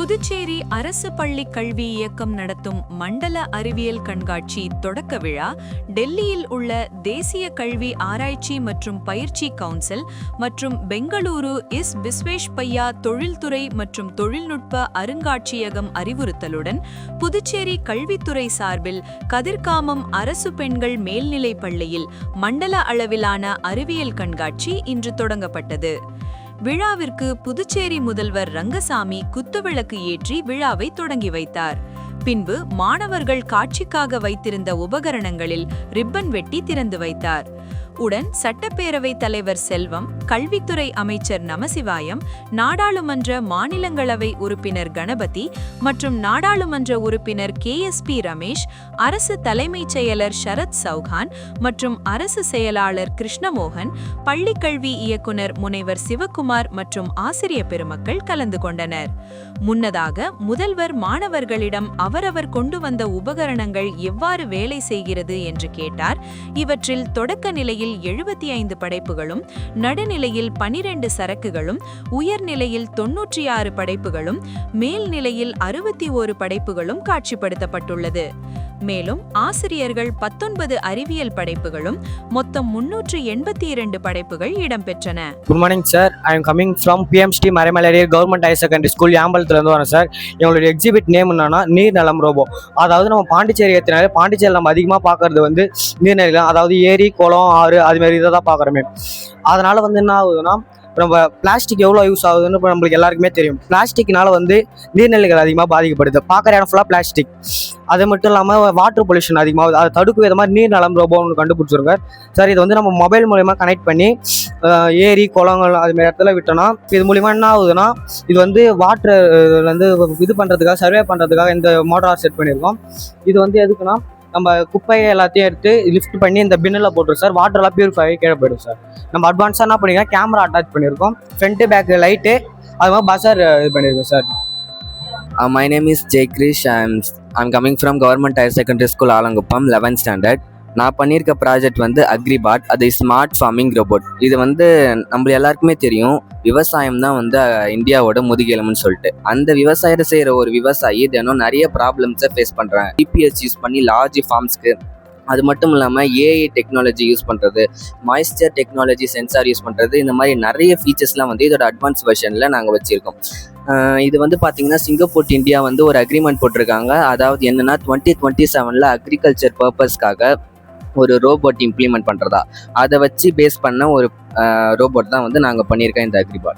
புதுச்சேரி அரசு பள்ளி கல்வி இயக்கம் நடத்தும் மண்டல அறிவியல் கண்காட்சி தொடக்க விழா டெல்லியில் உள்ள தேசிய கல்வி ஆராய்ச்சி மற்றும் பயிற்சி கவுன்சில் மற்றும் பெங்களூரு இஸ் விஸ்வேஸ்வையா தொழில்துறை மற்றும் தொழில்நுட்ப அருங்காட்சியகம் அறிவுறுத்தலுடன் புதுச்சேரி கல்வித்துறை சார்பில் கதிர்காமம் அரசு பெண்கள் மேல்நிலைப் பள்ளியில் மண்டல அளவிலான அறிவியல் கண்காட்சி இன்று தொடங்கப்பட்டது. விழாவிற்கு புதுச்சேரி முதல்வர் ரங்கசாமி குத்துவிளக்கு ஏற்றி விழாவை தொடங்கி வைத்தார். பின்பு மாணவர்கள் காட்சிக்காக வைத்திருந்த உபகரணங்களில் ரிப்பன் வெட்டி திறந்து வைத்தார். உடன் சட்டப்பேரவை தலைவர் செல்வம், கல்வித்துறை அமைச்சர் நமசிவாயம், நாடாளுமன்ற மாநிலங்களவை உறுப்பினர் கணபதி மற்றும் நாடாளுமன்ற உறுப்பினர் KSP ரமேஷ், அரசு தலைமைச் செயலர் ஷரத் சௌகான் மற்றும் அரசு செயலாளர் கிருஷ்ணமோகன், பள்ளிக்கல்வி இயக்குனர் முனைவர் சிவகுமார் மற்றும் ஆசிரிய பெருமக்கள் கலந்து கொண்டனர். முன்னதாக முதல்வர் மாணவர்களிடம் அவரவர் கொண்டு வந்த உபகரணங்கள் எவ்வாறு வேலை செய்கிறது என்று கேட்டார். இவற்றில் தொடக்க நிலையில் 75 படைப்புகளும், நடுநிலையில் 12 சரக்குகளும், உயர்நிலையில் 96 படைப்புகளும், மேல்நிலையில் 61 படைப்புகளும் காட்சிப்படுத்தப்பட்டுள்ளது. மேலும் ஆசிரியர்கள் 19 அறிவியல் படைப்புகளும், மொத்தம் 382 படைப்புகள் இடம்பெற்றன. Good morning sir. I am coming from PMST Maraimalaiyar government higher secondary school யாம்பலத்துலேருந்து வரேன் சார். எங்களுடைய எக்ஸிபிட் நேம் என்னன்னா நீர்நலம் ரோபோ. அதாவது நம்ம பாண்டிச்சேரி ஏற்றினாலே பாண்டிச்சேரி நம்ம அதிகமாக பார்க்கறது வந்து நீர்நிலம், அதாவது ஏரி, குளம், ஆறு அதுமாரி இதை தான் பார்க்குறோமே. அதனால் வந்து என்ன ஆகுதுன்னா, நம்ம பிளாஸ்டிக் எவ்வளோ யூஸ் ஆகுதுன்னு இப்போ நம்மளுக்கு எல்லாருக்குமே தெரியும். பிளாஸ்டிக்னால வந்து நீர்நிலைகள் அதிகமாக பாதிக்கப்படுது. பார்க்குற இடம் ஃபுல்லாக பிளாஸ்டிக். அது மட்டும் இல்லாமல் வாட்டர் பொல்யூஷன் அதிகமாகுது. அதை தடுக்கும் விதமாக நீர்நலம் ரோபோன்னு கண்டுபிடிச்சிருக்கார் சார். இது வந்து நம்ம மொபைல் மூலயமா கனெக்ட் பண்ணி ஏரி, குளங்கள் அதுமாரி இடத்துல விட்டோம்னா இது மூலிமா என்ன ஆகுதுன்னா, இது வந்து வாட்டர் வந்து இது பண்ணுறதுக்காக, சர்வே பண்ணுறதுக்காக இந்த மோட்டார் செட் பண்ணியிருக்கோம். இது வந்து எதுக்குன்னா, நம்ம குப்பையை எல்லாத்தையும் எடுத்து லிஃப்ட் பண்ணி இந்த பின்னில் போட்டுரும் சார். வாட்டர்லாம் பியூரிஃபை கீழே போயிடும் சார். நம்ம அட்வான்ஸாக என்ன பண்ணிக்கலாம், கேமரா அட்டாச் பண்ணியிருக்கோம், ஃப்ரண்ட்டு பேக்கு லைட்டு, அது மாதிரி பஸர் இது பண்ணியிருக்கோம் sir. My name is Jay Krish. I'm coming from Government Higher Secondary School Alanguppam 11th standard. நான் பண்ணியிருக்க ப்ராஜெக்ட் வந்து அக்ரிபாட், அது ஸ்மார்ட் ஃபார்மிங் ரோபோட். இது வந்து நம்ம எல்லாருக்குமே தெரியும், விவசாயம் தான் வந்து இந்தியாவோட முதுகெலும்புன்னு சொல்லிட்டு. அந்த விவசாயத்தை செய்கிற ஒரு விவசாயி தினம் நிறைய ப்ராப்ளம்ஸை ஃபேஸ் பண்ணுறாங்க. GPS யூஸ் பண்ணி லார்ஜ் ஃபார்ம்ஸ்க்கு, அது மட்டும் இல்லாமல் AI டெக்னாலஜி யூஸ் பண்ணுறது, மாய்ஸ்சர் டெக்னாலஜி சென்சார் யூஸ் பண்ணுறது, இந்த மாதிரி நிறைய ஃபீச்சர்ஸ்லாம் வந்து இதோட அட்வான்ஸ் வெர்ஷனில் நாங்கள் வச்சுருக்கோம். இது வந்து பார்த்திங்கன்னா சிங்கப்பூர் இந்தியா வந்து ஒரு அக்ரிமெண்ட் போட்டிருக்காங்க. அதாவது என்னென்னா 2027 அக்ரிகல்ச்சர் பர்பஸ்க்காக ஒரு ரோபோட் இம்ப்ளிமெண்ட் பண்ணுறதா, அதை வச்சு பேஸ் பண்ண ஒரு ரோபோட் தான் வந்து நாங்கள் பண்ணியிருக்கோம் இந்த அக்ரிபாட்.